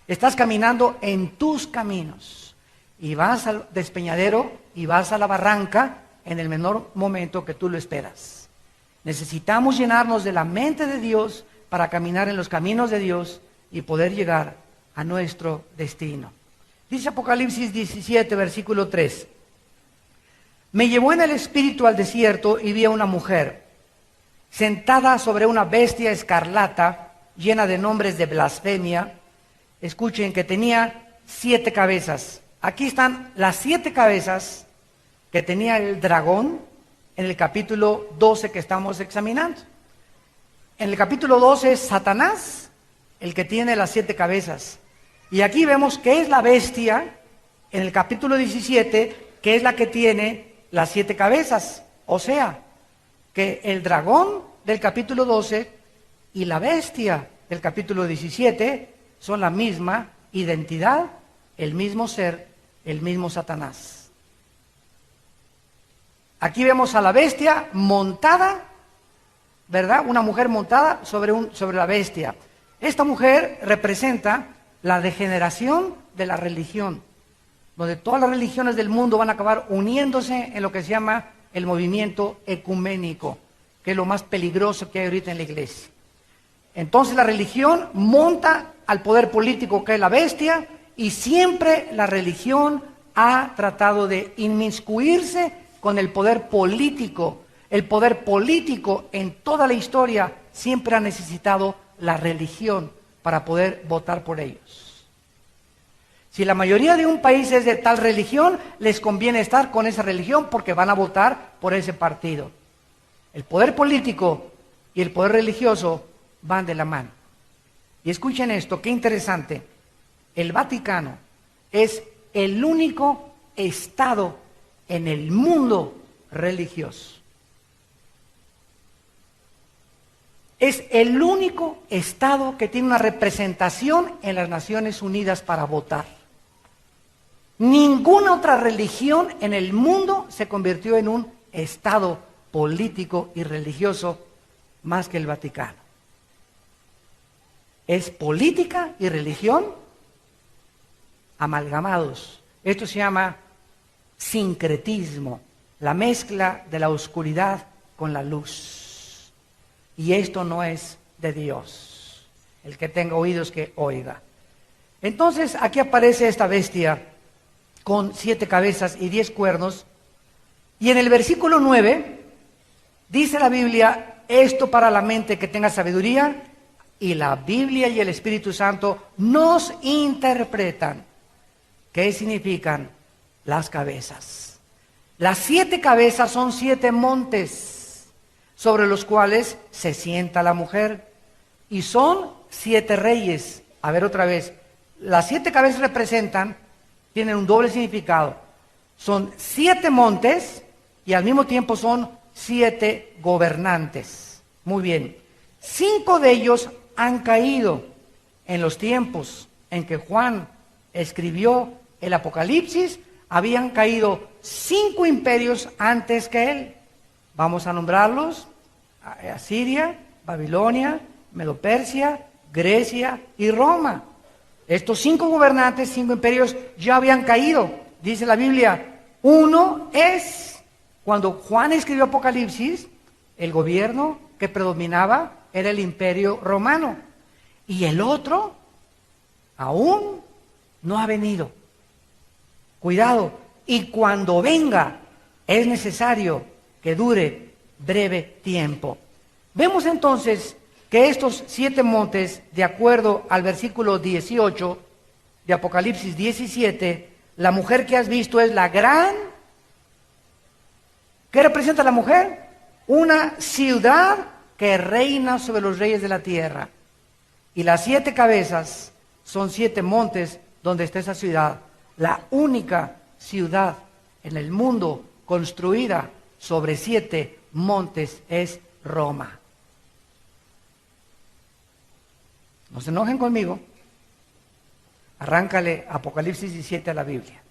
Estás caminando en tus caminos y vas al despeñadero y vas a la barranca en el menor momento que tú lo esperas. Necesitamos llenarnos de la mente de Dios para caminar en los caminos de Dios y poder llegar a nuestro destino. Dice Apocalipsis 17, versículo 3. Me llevó en el espíritu al desierto y vi a una mujer sentada sobre una bestia escarlata llena de nombres de blasfemia. Escuchen que tenía 7 cabezas. Aquí están las 7 cabezas que tenía el dragón en el capítulo 12 que estamos examinando. En el capítulo 12 es Satanás el que tiene las 7 cabezas. Y aquí vemos que es la bestia en el capítulo 17, que es la que tiene las 7 cabezas. O sea, que el dragón del capítulo 12 y la bestia del capítulo 17 son la misma identidad, el mismo ser, el mismo Satanás. Aquí vemos a la bestia montada, ¿verdad? Una mujer montada sobre la bestia. Esta mujer representa la degeneración de la religión, donde todas las religiones del mundo van a acabar uniéndose en lo que se llama el movimiento ecuménico, que es lo más peligroso que hay ahorita en la iglesia. Entonces la religión monta al poder político, que es la bestia, y siempre la religión ha tratado de inmiscuirse con el poder político. El poder político en toda la historia siempre ha necesitado la religión para poder votar por ellos. Si la mayoría de un país es de tal religión, les conviene estar con esa religión porque van a votar por ese partido. El poder político y el poder religioso van de la mano. Y escuchen esto, qué interesante. El Vaticano es el único estado en el mundo religioso. Es el único estado que tiene una representación en las Naciones Unidas para votar. Ninguna otra religión en el mundo se convirtió en un estado político y religioso más que el Vaticano. Es política y religión amalgamados. Esto se llama sincretismo, la mezcla de la oscuridad con la luz. Y esto no es de Dios. El que tenga oídos que oiga. Entonces aquí aparece esta bestia con 7 cabezas y 10 cuernos. Y en el versículo 9 dice la Biblia, esto para la mente que tenga sabiduría, y la Biblia y el Espíritu Santo nos interpretan. ¿Qué significan las cabezas? Las 7 cabezas son 7 montes sobre los cuales se sienta la mujer. Y son 7 reyes. A ver otra vez. Las 7 cabezas tienen un doble significado. Son 7 montes y al mismo tiempo son 7 gobernantes. Muy bien. 5 de ellos han caído en los tiempos en que Juan escribió el Apocalipsis. Habían caído 5 imperios antes que él. Vamos a nombrarlos: Asiria, Babilonia, Medo-Persia, Grecia y Roma. Estos 5 gobernantes, 5 imperios ya habían caído. Dice la Biblia, uno es, cuando Juan escribió Apocalipsis, el gobierno que predominaba era el imperio romano. Y el otro aún no ha venido. Cuidado, y cuando venga es necesario que dure breve tiempo. Vemos entonces que estos 7 montes, de acuerdo al versículo 18 de Apocalipsis 17, la mujer que has visto es la gran... ¿Qué representa la mujer? Una ciudad que reina sobre los reyes de la tierra. Y las 7 cabezas son 7 montes donde está esa ciudad. La única ciudad en el mundo construida sobre 7 montes es Roma. No se enojen conmigo. Arráncale Apocalipsis 17 a la Biblia.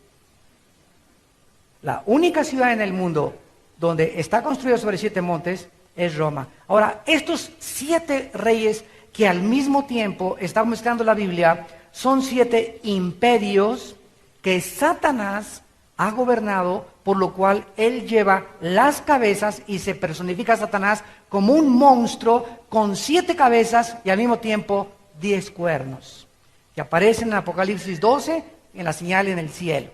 La única ciudad en el mundo donde está construida sobre 7 montes es Roma. Ahora, estos 7 reyes que al mismo tiempo están mezclando la Biblia son 7 imperios que Satanás ha gobernado, por lo cual él lleva las cabezas y se personifica a Satanás como un monstruo con 7 cabezas y al mismo tiempo 10 cuernos, que aparecen en Apocalipsis 12 en la señal en el cielo.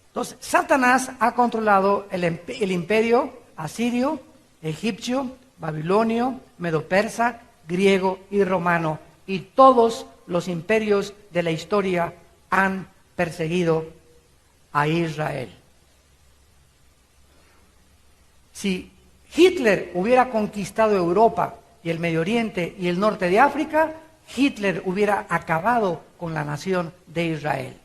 Entonces, Satanás ha controlado el imperio asirio, egipcio, babilonio, medo-persa, griego y romano, y todos los imperios de la historia han perseguido a Israel. Si Hitler hubiera conquistado Europa y el Medio Oriente y el norte de África, Hitler hubiera acabado con la nación de Israel.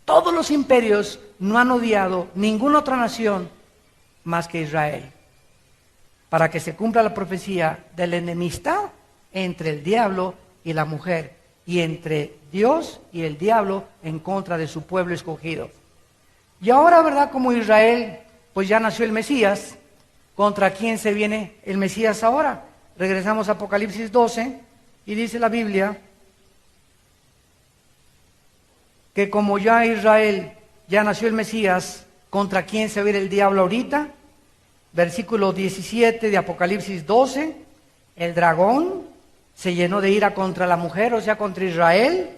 Todos los imperios no han odiado ninguna otra nación más que Israel, para que se cumpla la profecía de la enemistad entre el diablo y la mujer, y entre Dios y el diablo en contra de su pueblo escogido. Y ahora, ¿verdad? Como Israel, pues ya nació el Mesías. ¿Contra quién se viene el Mesías ahora? Regresamos a Apocalipsis 12 y dice la Biblia que como ya Israel, ya nació el Mesías, ¿contra quién se va a ir el diablo ahorita? Versículo 17 de Apocalipsis 12, el dragón se llenó de ira contra la mujer, o sea, contra Israel,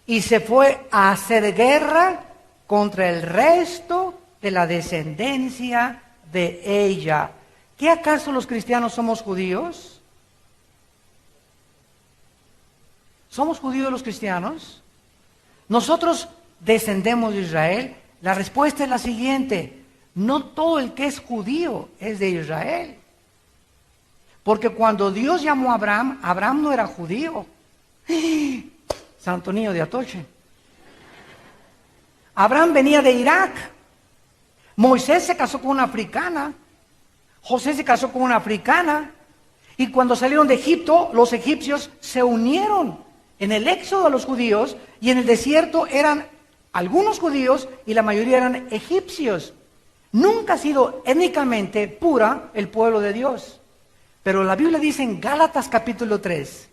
y se fue a hacer guerra contra el resto de la descendencia de ella. ¿Qué acaso los cristianos somos judíos? ¿Somos judíos los cristianos? ¿Nosotros descendemos de Israel? La respuesta es la siguiente: no todo el que es judío es de Israel. Porque cuando Dios llamó a Abraham, Abraham no era judío. Santo Niño de Atoche. Abraham venía de Irak. Moisés se casó con una africana. José se casó con una africana. Y cuando salieron de Egipto, los egipcios se unieron en el éxodo a los judíos, y en el desierto eran algunos judíos y la mayoría eran egipcios. Nunca ha sido étnicamente pura el pueblo de Dios. Pero la Biblia dice en Gálatas capítulo 3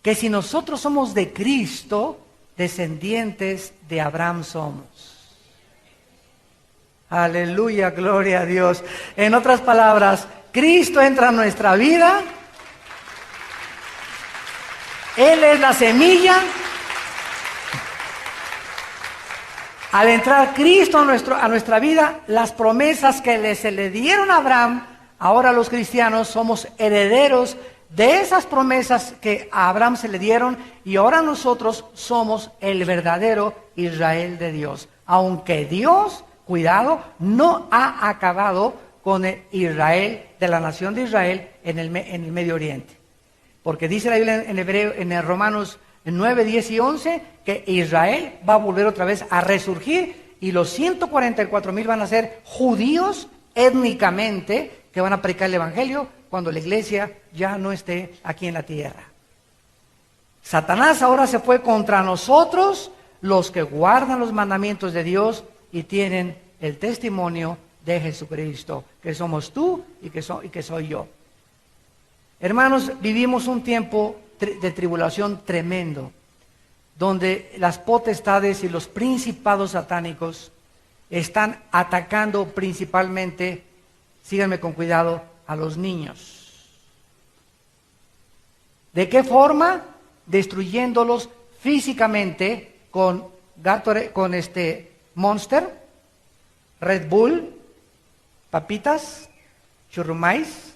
que si nosotros somos de Cristo, descendientes de Abraham somos. Aleluya, gloria a Dios. En otras palabras, Cristo entra a nuestra vida Él es la semilla. Al entrar Cristo a nuestra vida, las promesas que se le dieron a Abraham, ahora los cristianos somos herederos de esas promesas que a Abraham se le dieron, y ahora nosotros somos el verdadero Israel de Dios. Aunque Dios, cuidado, no ha acabado con el Israel, de la nación de Israel en el Medio Oriente. Porque dice la Biblia en el Romanos 9, 10 y 11, que Israel va a volver otra vez a resurgir, y los 144,000 van a ser judíos étnicamente, que van a predicar el Evangelio cuando la iglesia ya no esté aquí en la tierra. Satanás ahora se fue contra nosotros, los que guardan los mandamientos de Dios y tienen el testimonio de Jesucristo, que somos tú y que soy yo. Hermanos, vivimos un tiempo de tribulación tremendo, donde las potestades y los principados satánicos están atacando principalmente, síganme con cuidado, a los niños. ¿De qué forma? Destruyéndolos físicamente con Gatorade, con Monster, Red Bull, papitas, churrumais,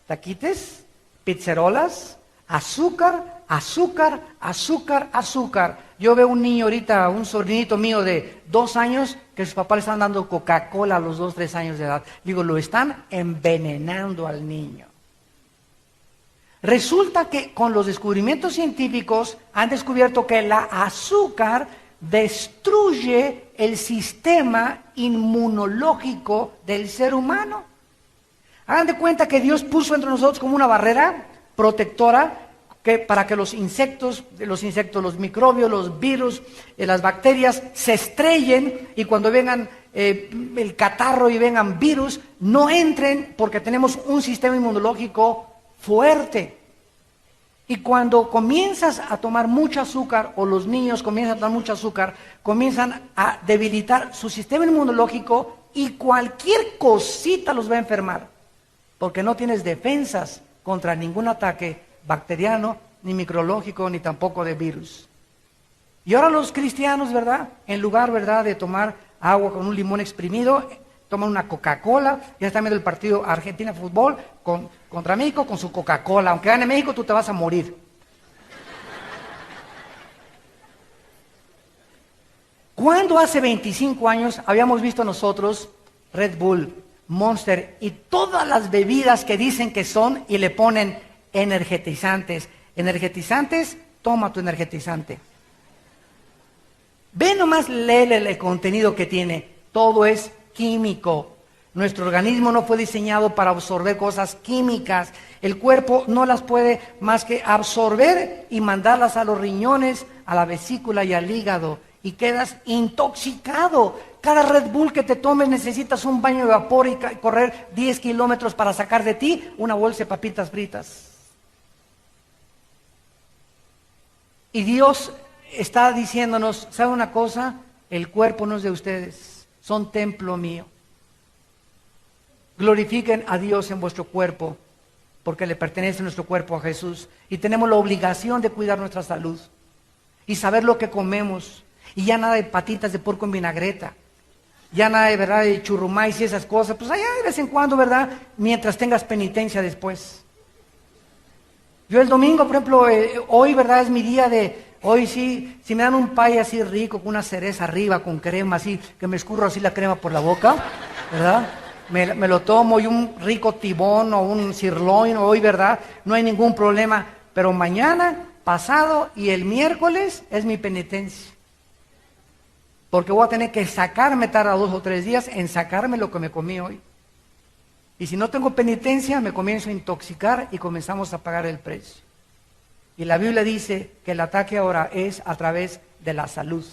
taquites, pizzerolas, azúcar, azúcar, azúcar, azúcar. Yo veo un niño ahorita, un sobrinito mío de 2 años, que sus papás le están dando Coca-Cola a los 2, 3 años de edad. Digo, lo están envenenando al niño. Resulta que con los descubrimientos científicos han descubierto que la azúcar destruye el sistema inmunológico del ser humano. Hagan de cuenta que Dios puso entre nosotros como una barrera protectora para que los insectos, los microbios, los virus, las bacterias se estrellen, y cuando vengan el catarro y vengan virus, no entren, porque tenemos un sistema inmunológico fuerte. Y cuando comienzas a tomar mucho azúcar, o los niños comienzan a tomar mucho azúcar, comienzan a debilitar su sistema inmunológico, y cualquier cosita los va a enfermar, porque no tienes defensas contra ningún ataque bacteriano, ni microbiológico, ni tampoco de virus. Y ahora los cristianos, ¿verdad? En lugar, ¿verdad?, de tomar agua con un limón exprimido, toman una Coca-Cola. Ya están viendo el partido Argentina Fútbol contra México con su Coca-Cola. Aunque gane México, tú te vas a morir. ¿Cuándo hace 25 años habíamos visto nosotros Red Bull, Monster y todas las bebidas que dicen que son, y le ponen energetizantes? Energetizantes, toma tu energetizante. Ve nomás, léele el contenido que tiene. Todo es químico. Nuestro organismo no fue diseñado para absorber cosas químicas. El cuerpo no las puede más que absorber y mandarlas a los riñones, a la vesícula y al hígado, y quedas intoxicado. Cada Red Bull que te tomes necesitas un baño de vapor y correr 10 kilómetros para sacar de ti una bolsa de papitas fritas. Y Dios está diciéndonos, ¿sabe una cosa? El cuerpo no es de ustedes, son templo mío. Glorifiquen a Dios en vuestro cuerpo, porque le pertenece nuestro cuerpo a Jesús. Y tenemos la obligación de cuidar nuestra salud y saber lo que comemos. Y ya nada de patitas de porco en vinagreta, ya nada de, ¿verdad?, de churrumais y esas cosas. Pues allá de vez en cuando, ¿verdad?, mientras tengas penitencia después. Yo el domingo, por ejemplo, hoy, ¿verdad?, es mi día hoy sí, si me dan un pay así rico, con una cereza arriba, con crema así, que me escurro así la crema por la boca, ¿verdad?, me lo tomo, y un rico tibón o un sirloin hoy, ¿verdad?, no hay ningún problema. Pero mañana, pasado y el miércoles es mi penitencia, porque voy a tener que sacarme, tarda 2 o 3 días en sacarme lo que me comí hoy. Y si no tengo penitencia, me comienzo a intoxicar y comenzamos a pagar el precio. Y la Biblia dice que el ataque ahora es a través de la salud.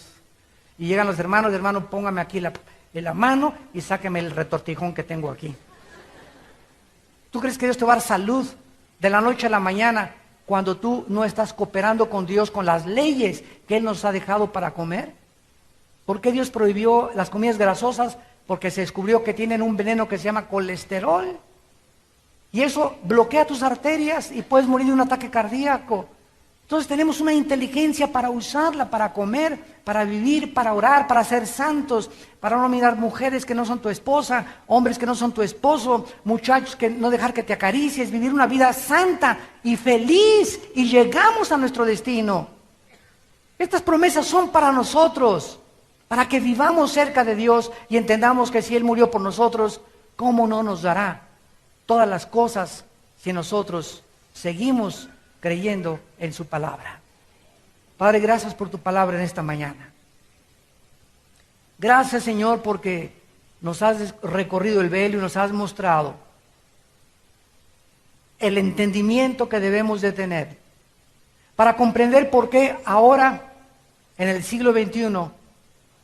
Y llegan los hermanos, hermano, póngame aquí la mano y sáqueme el retortijón que tengo aquí. ¿Tú crees que Dios te va a dar salud de la noche a la mañana cuando tú no estás cooperando con Dios, con las leyes que Él nos ha dejado para comer? ¿Por qué Dios prohibió las comidas grasosas? Porque se descubrió que tienen un veneno que se llama colesterol. Y eso bloquea tus arterias y puedes morir de un ataque cardíaco. Entonces tenemos una inteligencia para usarla, para comer, para vivir, para orar, para ser santos, para no mirar mujeres que no son tu esposa, hombres que no son tu esposo, muchachos que no dejar que te acaricies, vivir una vida santa y feliz, y llegamos a nuestro destino. Estas promesas son para nosotros, para que vivamos cerca de Dios y entendamos que si Él murió por nosotros, ¿cómo no nos dará todas las cosas si nosotros seguimos creyendo en su palabra? Padre, gracias por tu palabra en esta mañana. Gracias, Señor, porque nos has recorrido el velo y nos has mostrado el entendimiento que debemos de tener para comprender por qué ahora, en el siglo XXI,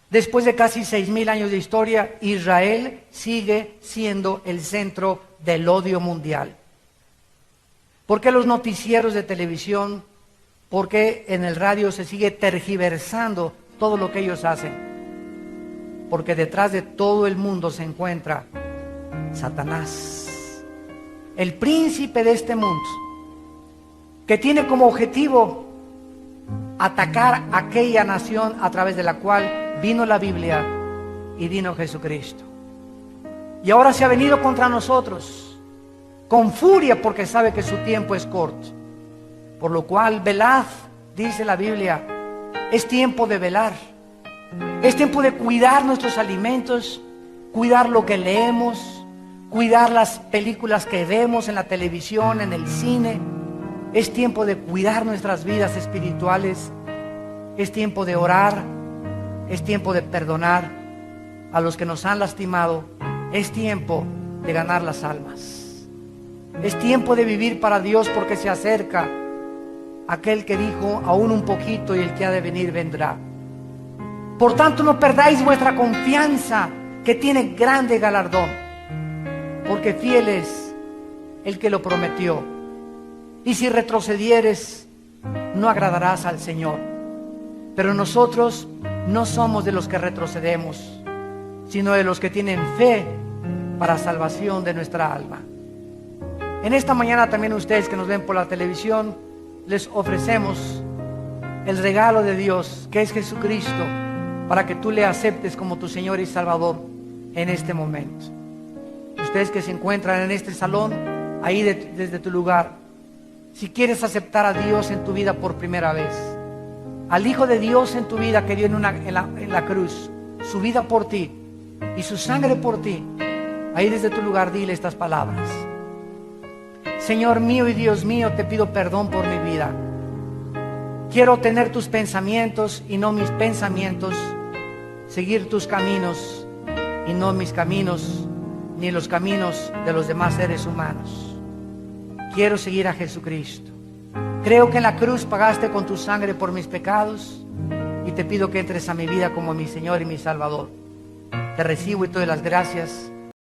después de casi 6,000 años de historia, Israel sigue siendo el centro del odio mundial. ¿Por qué los noticieros de televisión, por qué en el radio se sigue tergiversando todo lo que ellos hacen? Porque detrás de todo el mundo se encuentra Satanás, el príncipe de este mundo, que tiene como objetivo atacar aquella nación a través de la cual vino la Biblia y vino Jesucristo. Y ahora se ha venido contra nosotros con furia porque sabe que su tiempo es corto. Por lo cual, velad, dice la Biblia, es tiempo de velar. Es tiempo de cuidar nuestros alimentos, cuidar lo que leemos, cuidar las películas que vemos en la televisión, en el cine. Es tiempo de cuidar nuestras vidas espirituales. Es tiempo de orar. Es tiempo de perdonar a los que nos han lastimado. Es tiempo de ganar las almas. Es tiempo de vivir para Dios porque se acerca aquel que dijo, aún un poquito y el que ha de venir vendrá. Por tanto, no perdáis vuestra confianza, que tiene grande galardón, porque fiel es el que lo prometió. Y si retrocedieres, no agradarás al Señor. Pero nosotros no somos de los que retrocedemos, sino de los que tienen fe para salvación de nuestra alma. En esta mañana también ustedes que nos ven por la televisión, les ofrecemos el regalo de Dios, que es Jesucristo, para que tú le aceptes como tu Señor y Salvador en este momento. Ustedes que se encuentran en este salón, ahí desde tu lugar, si quieres aceptar a Dios en tu vida por primera vez, al Hijo de Dios en tu vida que dio en la cruz, su vida por ti y su sangre por ti, ahí desde tu lugar dile estas palabras: Señor mío y Dios mío, te pido perdón por mi vida. Quiero tener tus pensamientos y no mis pensamientos, seguir tus caminos y no mis caminos, ni los caminos de los demás seres humanos. Quiero seguir a Jesucristo. Creo que en la cruz pagaste con tu sangre por mis pecados y te pido que entres a mi vida como mi Señor y mi Salvador. Te recibo y te doy las gracias